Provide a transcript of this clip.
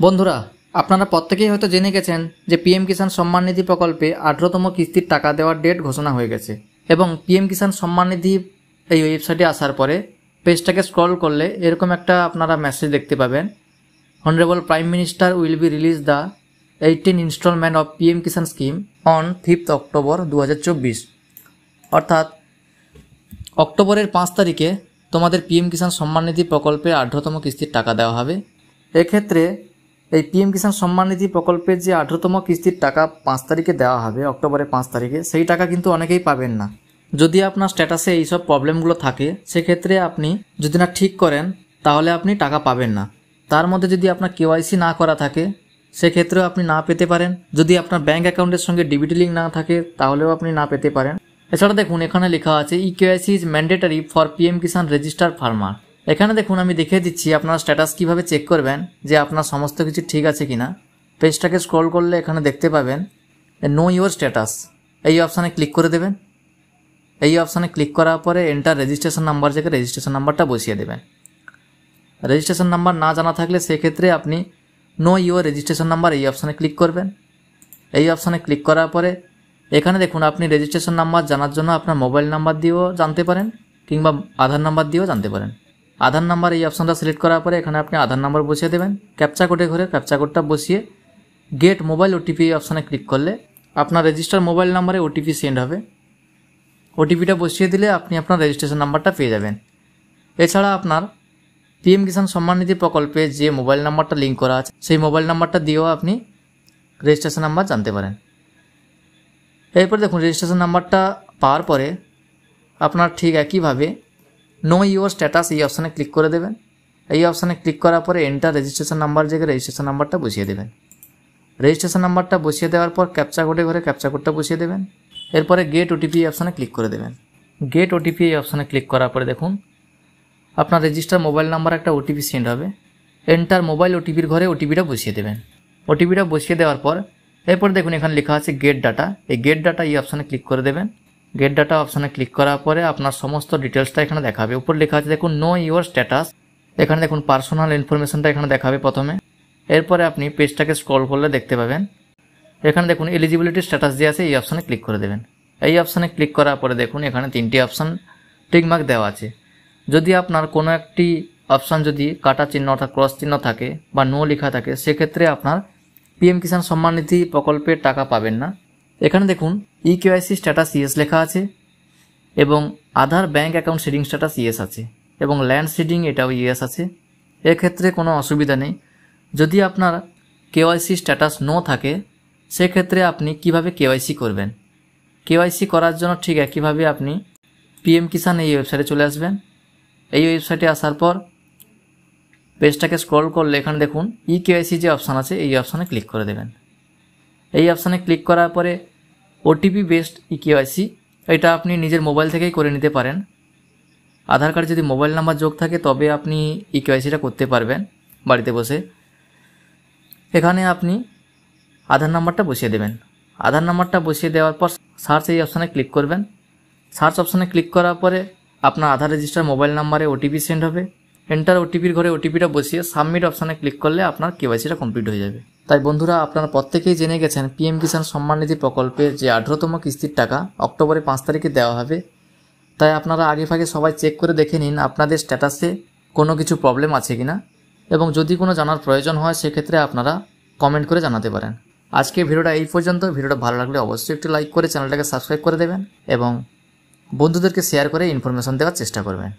বন্ধুরা, আপনারা প্রত্যেকেই হয়তো জেনে গেছেন যে পিএম কিষাণ সম্মান নিধি প্রকল্পে 18তম কিস্তির টাকা দেওয়ার ডেট ঘোষণা হয়ে গেছে এবং পিএম কিষাণ সম্মান নিধি এই ওয়েবসাইটে আসার পরে পেজটাকে স্ক্রল করলে এরকম একটা আপনারা মেসেজ দেখতে পাবেন। Honourable prime minister will be release the 18 instalment of PM Kisan scheme on 5 October 2024। অর্থাৎ অক্টোবরের 5 তারিখে তোমাদের পিএম কিষাণ সম্মান নিধি প্রকল্পের 18তম কিস্তির টাকা দেওয়া হবে। এক্ষেত্রে এই পিএম কিষাণ সম্মান নিধি প্রকল্পের যে 18তম কিস্তির টাকা 5 তারিখে দেওয়া হবে, অক্টোবরের 5 তারিখে, সেই টাকা কিন্তু অনেকেই পাবেন না। যদি আপনার স্ট্যাটাসে এইসব প্রবলেমগুলো থাকে সেক্ষেত্রে আপনি যদি না ঠিক করেন তাহলে আপনি টাকা পাবেন না। তার মধ্যে যদি আপনার কেওয়াইসি না করা থাকে সেক্ষেত্রেও আপনি না পেতে পারেন। যদি আপনার ব্যাঙ্ক অ্যাকাউন্টের সঙ্গে ডিবিটি লিঙ্ক না থাকে তাহলেও আপনি না পেতে পারেন। এছাড়া দেখুন এখানে লেখা আছে eKYC is mandatory for PM Kisan registered farmer. এখানে দেখুন আমি দেখিয়ে দিচ্ছি আপনার স্ট্যাটাস কিভাবে চেক করবেন যে আপনার সমস্ত কিছু ঠিক আছে কিনা। পেজটাকে স্ক্রল করলে এখানে দেখতে পাবেন নো ইউর স্ট্যাটাস, এই অপশানে ক্লিক করে দেবেন। এই অপশানে ক্লিক করার পরে এন্টার রেজিস্ট্রেশন নাম্বার জায়গায় রেজিস্ট্রেশন নাম্বারটা বসিয়ে দেবেন। রেজিস্ট্রেশন নাম্বার না জানা থাকলে সেক্ষেত্রে আপনি নো ইউর রেজিস্ট্রেশন নাম্বার এই অপশানে ক্লিক করবেন। এই অপশানে ক্লিক করার পরে এখানে দেখুন আপনি রেজিস্ট্রেশন নাম্বার জানার জন্য আপনার মোবাইল নাম্বার দিয়েও জানতে পারেন কিংবা আধার নাম্বার দিয়েও জানতে পারেন। আধার নাম্বার এই অপশানটা সিলেক্ট করার পরে এখানে আপনি আধার নাম্বার বসিয়ে দেবেন। ক্যাপচা কোডে ঘরে ক্যাপচা কোডটা বসিয়ে গেট মোবাইল ওটিপি এই অপশানে ক্লিক করলে আপনার রেজিস্টার মোবাইল নাম্বারে ওটিপি সেন্ড হবে। ওটিপিটা বসিয়ে দিলে আপনি আপনার রেজিস্ট্রেশন নাম্বারটা পেয়ে যাবেন। এছাড়া আপনার পিএম কিষাণ সম্মান নিধি প্রকল্পে যে মোবাইল নাম্বারটা লিঙ্ক করা আছে সেই মোবাইল নাম্বারটা দিয়েও আপনি রেজিস্ট্রেশন নাম্বার জানতে পারেন। এরপর দেখুন রেজিস্ট্রেশন নাম্বারটা পাওয়ার পরে আপনার ঠিক একইভাবে নো ইউর স্ট্যাটাস এই অপশানে ক্লিক করে দেবেন। এই অপশানে ক্লিক করার পরে এন্টার রেজিস্ট্রেশন নাম্বার জায়গায় রেজিস্ট্রেশন নাম্বারটা বসিয়ে দেবেন। রেজিস্ট্রেশন নাম্বারটা বসিয়ে দেওয়ার পর ক্যাপচা কোডে ঘরে ক্যাপচা কোডটা বসিয়ে দেবেন। এরপরে গেট ওটিপি অপশানে ক্লিক করে দেবেন। গেট ওটিপি এই অপশানে ক্লিক করার পরে দেখুন আপনার রেজিস্টার মোবাইল নাম্বার একটা ওটিপি সেন্ড হবে। এন্টার মোবাইল ওটিপির ঘরে ওটিপিটা বসিয়ে দেবেন। ওটিপিটা বসিয়ে দেওয়ার পর এরপর দেখুন এখানে লেখা আছে গেট ডাটা। এই গেট ডাটা এই অপশানে ক্লিক করে দেবেন। গেট ডাটা অপশানে ক্লিক করার পরে আপনার সমস্ত ডিটেলসটা এখানে দেখাবে। উপর লেখা আছে দেখুন নো ইউর স্ট্যাটাস। এখানে দেখুন পার্সোনাল ইনফরমেশনটা এখানে দেখাবে প্রথমে। এরপরে আপনি পেজটাকে স্ক্রল করলে দেখতে পাবেন এখানে দেখুন এলিজিবিলিটি স্ট্যাটাস দিয়ে আছে, এই অপশানে ক্লিক করে দেবেন। এই অপশানে ক্লিক করার পরে দেখুন এখানে 3টি অপশান টিকমার্ক দেওয়া আছে। যদি আপনার কোনো একটি অপশান যদি কাটা চিহ্ন অর্থাৎ ক্রস চিহ্ন থাকে বা নো লেখা থাকে সেক্ষেত্রে আপনার পিএম কিষাণ সম্মান নিধি প্রকল্পের টাকা পাবেন না। এখানে দেখুন ইকেওয়াইসি স্ট্যাটাস ইয়েস লেখা আছে এবং Aadhaar bank account seeding status yes আছে এবং ল্যান্ড সিডিং এটাও ইয়েস আছে। এক্ষেত্রে কোনো অসুবিধা নেই। যদি আপনার কেওয়াইসি স্ট্যাটাস নো থাকে সেক্ষেত্রে আপনি কিভাবে কেওয়াইসি করবেন। কেওয়াইসি করার জন্য ঠিক একইভাবে আপনি পিএম কিষাণ এই ওয়েবসাইটে চলে আসবেন। এই ওয়েবসাইটে আসার পর পেজটাকে স্ক্রল করলে এখানে দেখুন ইকেওয়াইসি যে অপশান আছে এই অপশানে ক্লিক করে দেবেন। এই অপশানে ক্লিক করার পরে ওটিপি বেসড ইকেওয়াইসি এটা আপনি নিজের মোবাইল থেকেই করে নিতে পারেন। আধার কার্ড যদি মোবাইল নাম্বার যোগ থাকে তবে আপনি ইকেওয়াইসিটা করতে পারবেন বাড়িতে বসে। এখানে আপনি আধার নাম্বারটা বসিয়ে দেবেন। আধার নাম্বারটা বসিয়ে দেওয়ার পর সার্চ এই অপশানে ক্লিক করবেন। সার্চ অপশানে ক্লিক করার পরে আপনার আধার রেজিস্টার মোবাইল নাম্বারে ওটিপি সেন্ড হবে। এন্টার ওটিপির ঘরে ওটিপিটা বসিয়ে সাবমিট অপশানে ক্লিক করলে আপনার কেওয়াইসিটা কমপ্লিট হয়ে যাবে। তাই বন্ধুরা, আপনারা প্রত্যেকেই জেনে গেছেন পিএম কিষাণ সম্মান নিধি প্রকল্পের যে 18তম কিস্তির টাকা অক্টোবরের 5 তারিখে দেওয়া হবে। তাই আপনারা আগে ভাগে সবাই চেক করে দেখে নিন আপনাদের স্ট্যাটাসে কোনো কিছু প্রবলেম আছে কিনা এবং যদি কোনো জানার প্রয়োজন হয় সেক্ষেত্রে আপনারা কমেন্ট করে জানাতে পারেন। আজকে ভিডিওটা এই পর্যন্ত। ভিডিওটা ভালো লাগলে অবশ্যই একটু লাইক করে চ্যানেলটাকে সাবস্ক্রাইব করে দেবেন এবং বন্ধুদেরকে শেয়ার করে ইনফরমেশন দেওয়ার চেষ্টা করবেন।